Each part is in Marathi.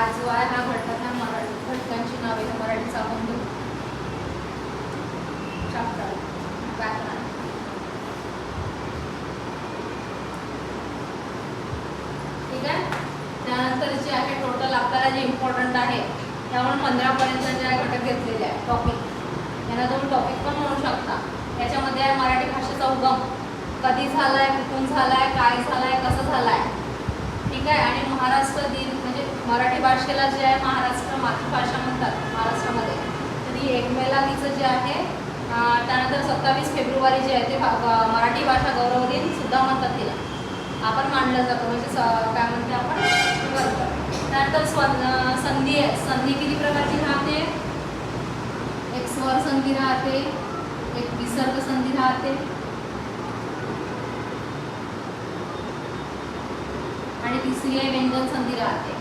आज जो आहे हा घटक आहे मराठी घटकांची नावे मराठीचा आपण घेऊ चॅप्टर व्याकरण. ठीक आहे. त्यानंतर जे आहे टोटल आपल्याला जे इम्पॉर्टंट आहे त्यामुळे 15 पर्यंत जे घटक घेतलेले आहे टॉपिक, यांना तुम्ही टॉपिक पण म्हणू शकता. याच्यामध्ये आहे मराठी भाषेचा उगम कधी झालाय, कुठून झालाय, काय झालाय, कसं झालाय. ठीक आहे. आणि महाराष्ट्र दिन म्हणजे मराठी भाषेला जे आहे महाराष्ट्र मातृभाषा म्हणतात महाराष्ट्रामध्ये. तर 1 मेला तिचं जे आहे, त्यानंतर 27 फेब्रुवारी जे आहे ते मराठी भाषा गौरव दिन सुद्धा म्हणतात तिला, आपण मानलं जातं. म्हणजे काय म्हणते आपण. त्यानंतर संधी आहे. संधी किती प्रकारची राहते. एक स्वर संधी राहते, एक विसर्ग संधी राहते आणि तिसरी आहे व्यंजन संधी राहते.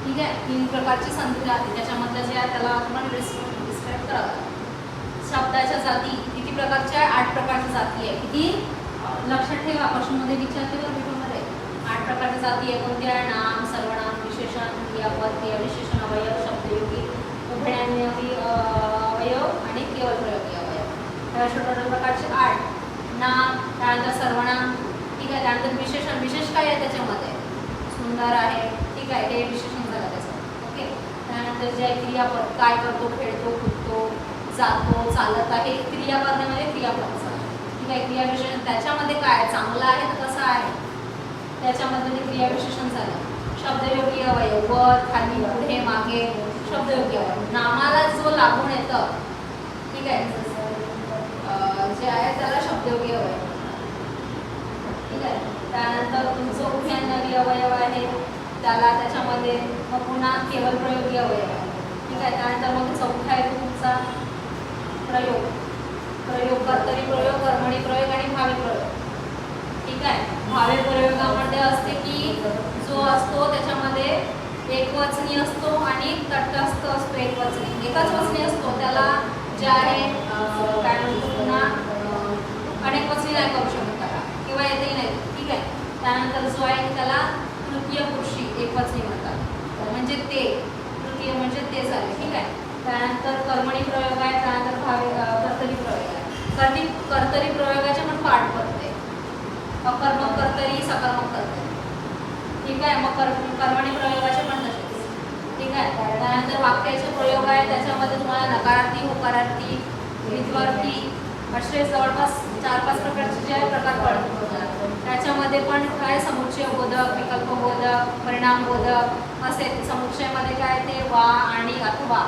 ठीक आहे. 3 प्रकारची संधी राहते. त्याच्यामधलं जे आहे त्याला आपण डिस्क्राईब करावं. शब्दाच्या जाती किती प्रकारच्या. 8 प्रकारच्या जाती आहे. किती लक्षात ठेवा, क्वेश्चनमध्ये विचारते बरं पेपरमध्ये. 8 प्रकारच्या जाती आहे. कोणत्या. नाम, सर्वनाम, विशेषण, क्रियापद, क्रियाविशेषण, अवयव, शब्दयोगी, उभयनामी अवयव आणि केवळ प्रयोगी अवयव. अशा टोटल प्रकारचे 8. नाम, त्यानंतर सर्वनाम. ठीक आहे. त्यानंतर विशेषण. विशेष काय आहे त्याच्यामध्ये. सुंदर आहे. ठीक आहे. हे विशेषण झालं त्याचं. ओके. त्यानंतर जे आहे क्रियापद. काय करतो, खेळतो, कुदतो, जातो, चालत आहे. क्रिया करण्यामध्ये क्रियापद. ठीक आहे. क्रियाविशेषण त्याच्यामध्ये काय चांगलं आहे तर कसं आहे त्याच्यामध्ये ते क्रियाविशेषण झालं. शब्दयोगी अवयव वर, खाली, पुढे, मागे. शब्दयोगी अवयव नामाला जो लागून येतं. ठीक आहे. जे आहे त्याला शब्दयोगी अवयव. ठीक आहे. त्यानंतर तुमचं उभयनामी अवयव आहे त्याला त्याच्यामध्ये मग पुन्हा केवळ प्रयोगी अवयव आहे. ठीक आहे. त्यानंतर मग चौथा आहे तुमचा प्रयोग. प्रयोग कर्तरी प्रयोग, कर्मणी प्रयोग आणि भावी प्रयोग. ठीक आहे. भावी प्रयोगामध्ये असते की जो असतो त्याच्यामध्ये एकवचनी असतो आणि तटस्थ असतो. एकवचनी एकच वचनी असतो त्याला जे आहे काय म्हणतो पुन्हा अनेक वचनी नाही करू शकत त्याला किंवा येतही नाही. ठीक आहे. त्यानंतर जो आहे त्याला तृतीय पुरुषी एकवचनी म्हणतात. म्हणजे ते तृतीय म्हणजे ते झाले. ठीक आहे. त्यानंतर कर्मणी प्रयोग आहे. त्यानंतर भावी कर्तरी प्रयोग आहे. कर्तरी प्रयोगाचे पण पाठ पडते. अकर्मक कर्तरी, सकर्मक कर्तरी. ठीक आहे. मग कर्मणी प्रयोगाचे पण तसेच. ठीक आहे. त्यानंतर वाक्याचे प्रयोग आहे त्याच्यामध्ये तुम्हाला नकारार्थी, होकारार्थी, विद्वार्थी असे जवळपास 4-5 प्रकारचे जे प्रकार पडतात. त्याच्यामध्ये पण काय समुच्चय बोधक, विकल्प बोधक, परिणाम बोधक असे. समुच्चयमध्ये काय ते वा आणि अथवा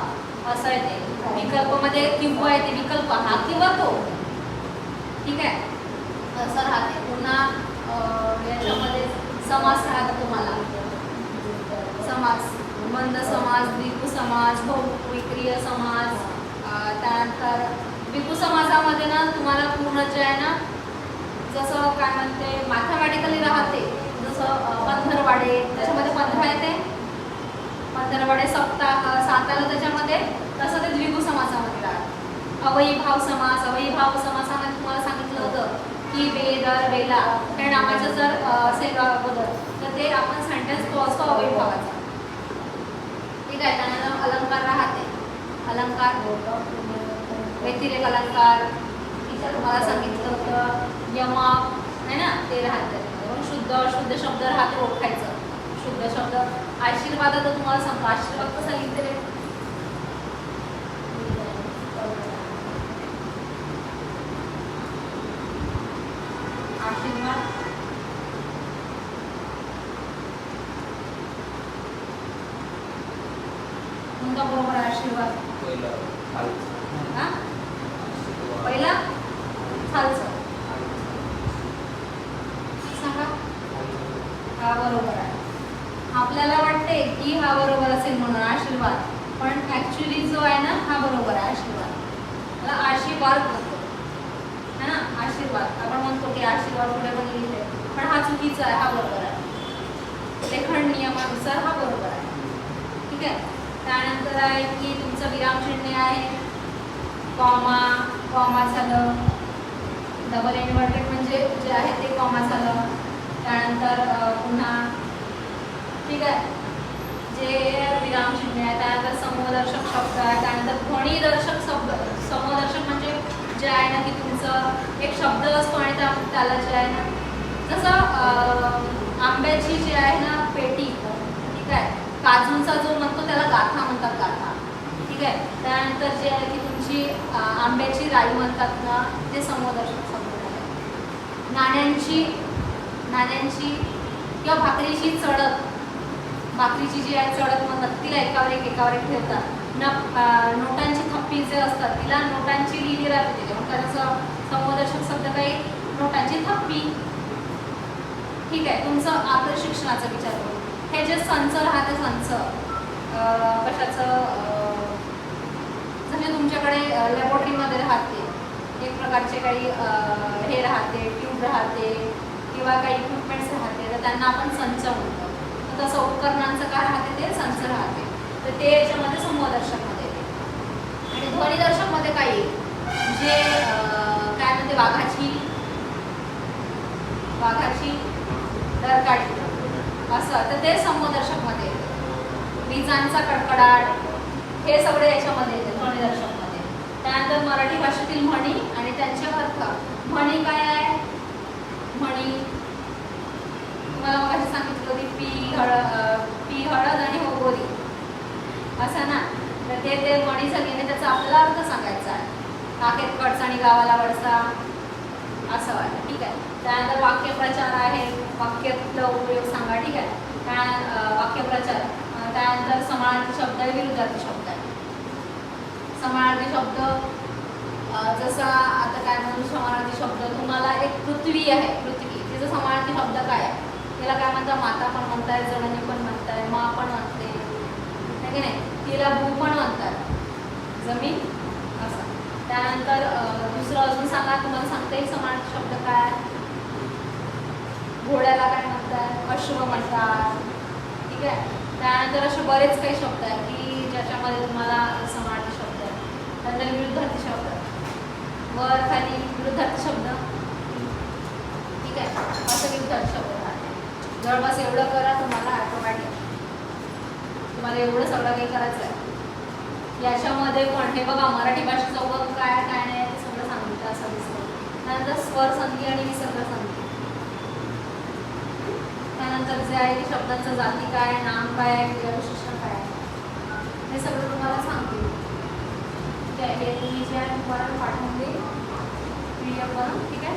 असं आहे ते. विकल्पमध्ये किंवा येते. विकल्प हा किंवा तो. ठीक आहे. असं राहते. पुन्हा याच्यामध्ये समास राहतो तुम्हाला. समास मंद समास, द्विगु समास, बहुविक्रिय समास. त्यानंतर द्विगु समासामध्ये ना तुम्हाला पूर्ण जे आहे ना जसं काय म्हणते मॅथमॅटिकली राहते. जसं पंधरवाडे त्याच्यामध्ये 15 येते. पंधरवाडे सप्ताह 7 आलं त्याच्यामध्ये. तसं ते द्विगु समासामध्ये राहतं. अवयीभाव समास. अवयीभाव समासामध्ये तुम्हाला सांगितलं होतं की बे, दर, बेला हे नामाचं जर असेल अगोदर तर ते आपण सेंटेन्स तो असतो अवयीभावाचा. ठीक आहे. त्यानंतर अलंकार राहते. अलंकार व्यतिरेक अलंकार तिथं तुम्हाला सांगितलं होतं. यमक आहे ना ते राहतं. शुद्ध अशुद्ध शब्द राहते ओळखायचं. शुद्ध शब्द आशीर्वादात तुम्हाला सांगतो. आशीर्वाद कसा लिहिते आशीर्वाद कोणता बरोबर आहे. आशीर्वाद पहिला खालचं सांगा. हा बरोबर आहे. आपल्याला वाटते की हा बरोबर असेल म्हणून आशीर्वाद, पण ऍक्च्युली जो आहे ना हा बरोबर आहे. आशीर्वाद मला आशीर्वाद करतो है ना. आशीर्वाद आपण म्हणतो की आशीर्वाद पुढे पण लिहिते पण हा चुकीचा आहे. हा बरोबर आहे. लेखन नियमानुसार हा बरोबर आहे. ठीक आहे. त्यानंतर आहे की तुमचं विरामचिन्हे आहे. कॉमा, कॉमा झालं. डबल इन्व्हर्टेड म्हणजे जे आहे ते कॉमा झालं. त्यानंतर पुन्हा ठीक आहे. जे विरामचिन्ह आहे, त्यानंतर समूहदर्शक शब्द आहे, त्यानंतर ध्वनिदर्शक शब्द. समूहदर्शक म्हणजे जे आहे ना की तुमचं एक शब्द असतो आणि त्याला जे आहे ना जसं आंब्याची जी आहे ना पेटी, ठीक आहे, काजूंचा जो म्हणतो त्याला गाथा म्हणतात, गाथा. ठीक आहे. त्यानंतर जे आहे की तुमची आंब्याची राई म्हणतात ना, ते समूहदर्शक शब्द आहे. नाण्यांची किंवा भाकरीची चढत, भाकरीची जी आहे चढत म्हणतात, तिला एकावर एक ठेवतात. नोटांची थप्पी जे असतात तिला नोटांची लिहिली राहते, त्याचं समूहदर्शक शब्द काही नोटांची थप्पी. ठीक आहे. तुमचं आपलं शिक्षणाचा विचार करू. हे जे संच राहते, संच कशाचं, म्हणजे तुमच्याकडे लॅबोरेटरीमध्ये राहते एक प्रकारचे काही हे राहते, ट्यूब राहते किंवा काही इक्विपमेंट्स राहते, तर त्यांना आपण संच म्हणतो. तर तसं उपकरणांचं काय राहते, ते संच राहते. तर ते याच्यामध्ये समूहदर्शकमध्ये येते. आणि ध्वनिदर्शकमध्ये काय येईल, जे काय म्हणते, वाघाची डरकाळी असं, तर ते समूहदर्शकमध्ये येते. विजांचा कडकडाट, हे सगळे याच्यामध्ये येते ध्वनिदर्शकमध्ये. त्यानंतर मराठी भाषेतील म्हणी आणि त्यांचे अर्थ. म्हणी काय आहे, म्हणी तुम्हाला मग अशी सांगितलं होती, पी हळद आणि हो गोरी असं ना, तर ते म्हणी सगळ्यांनी त्याचा आपल्याला अर्थ सांगायचा आहे. काखेत कडसाणी गावाला वळसा असं वाटतं. ठीक आहे. त्यानंतर वाक्यप्रचार आहे, वाक्यातला उपयोग सांगा. ठीक आहे. वाक्यप्रचार. त्यानंतर समानार्थी शब्द आहे, विरुद्धार्थी शब्द आहे. समानार्थी शब्द जसा आता काय म्हणून समानार्थी शब्द, तुम्हाला एक पृथ्वी आहे, पृथ्वी, तिचा समानार्थी शब्द काय आहे, तिला काय म्हणतात, माता पण म्हणताय, जणनी पण म्हणताय, मा पण म्हणते, आहे की नाही, तिला भू पण म्हणतात, जमीन असं. त्यानंतर दुसरं अजून सांगा, तुम्हाला सांगता येईल समानार्थी शब्द काय आहे. घोड्याला काय म्हणतात, अश्व म्हणतात. ठीक आहे. त्यानंतर असे बरेच काही शब्द आहेत की ज्याच्यामध्ये तुम्हाला समानार्थी शब्द आहे. त्यानंतर विरुद्धार्थी शब्द, वर खाली विरुद्धार्थी शब्द. ठीक आहे. असं विरुद्धार्थी शब्द राहते. जवळपास एवढं करा, तुम्हाला ऑटोमॅटिक तुम्हाला एवढं सगळं काही करायचं आहे. याच्यामध्ये पण हे बघा, मराठी भाषेचं उगम काय काय नाही ते सगळं सांगितलं असं दिसतं. त्यानंतर स्वर संधी आणि विसर्ग संधी. त्यानंतर जे आहे की शब्दांचं जाती काय, नाम काय, क्रियाविशेषण काय, हे सगळं तुम्हाला सांगते. ठीक आहे. हे तुम्ही जे आहे तुम्हाला पाठवून देईल PDF बनवून. ठीक आहे.